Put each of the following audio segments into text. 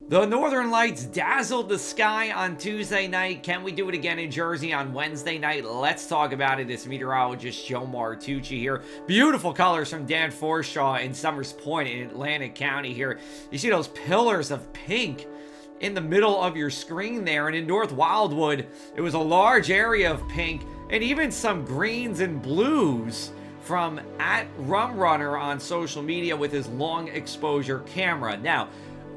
The Northern Lights dazzled the sky on Tuesday night. Can we do it again in Jersey on Wednesday night? Let's talk about it. It's meteorologist Joe Martucci here. Beautiful colors from Dan Forshaw in Summers Point in Atlantic County here. You see those pillars of pink in the middle of your screen there. And in North Wildwood, it was a large area of pink and even some greens and blues from @RumRunner on social media with his long exposure camera. Now,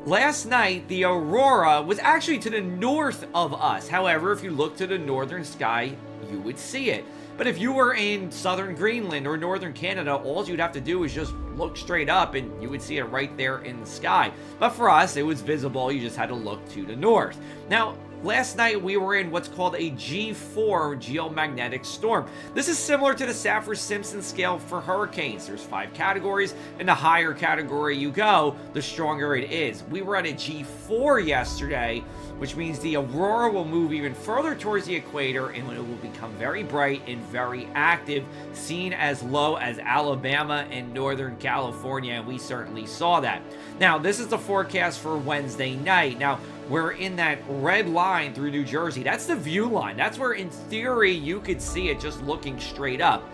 last night, the aurora was actually to the north of us. However, if you look to the northern sky, you would see it. But if you were in southern Greenland or northern Canada, all you'd have to do is just look straight up and you would see it right there in the sky. But for us, it was visible. You just had to look to the north. Now, last night we were in what's called a G4 geomagnetic storm. This is similar to the Saffir-Simpson scale for hurricanes. There's 5 categories, and the higher category you go, the stronger it is. We were at a G4 yesterday, which means the aurora will move even further towards the equator and it will become very bright and very active, seen as low as Alabama and Northern California, and we certainly saw that. Now, this is the forecast for Wednesday night. Now, we're in that red line through New Jersey. That's the view line. That's where, in theory, you could see it just looking straight up.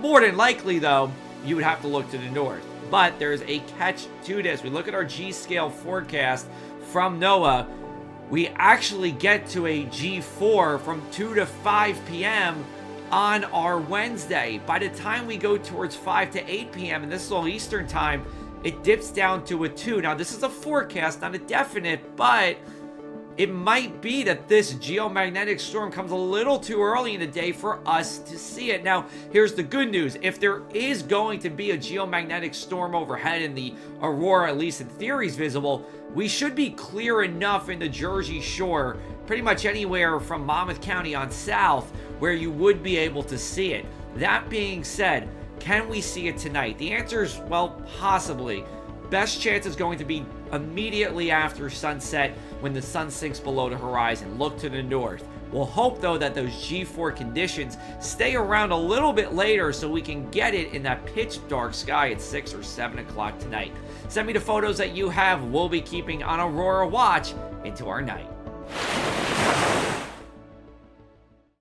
More than likely, though, you would have to look to the north. But there's a catch to this. We look at our G-scale forecast from NOAA. We actually get to a G4 from 2 to 5 p.m. on our Wednesday. By the time we go towards 5 to 8 p.m., and this is all Eastern time, it dips down to a 2. Now, this is a forecast, not a definite, but it might be that this geomagnetic storm comes a little too early in the day for us to see it. Now, here's the good news. If there is going to be a geomagnetic storm overhead and the aurora, at least in theory, is visible, we should be clear enough in the Jersey Shore, pretty much anywhere from Monmouth County on south, where you would be able to see it. That being said, can we see it tonight? The answer is, well, possibly. Best chance is going to be immediately after sunset when the sun sinks below the horizon. Look to the north. We'll hope, though, that those G4 conditions stay around a little bit later so we can get it in that pitch dark sky at 6 or 7 o'clock tonight. Send me the photos that you have. We'll be keeping on Aurora Watch into our night.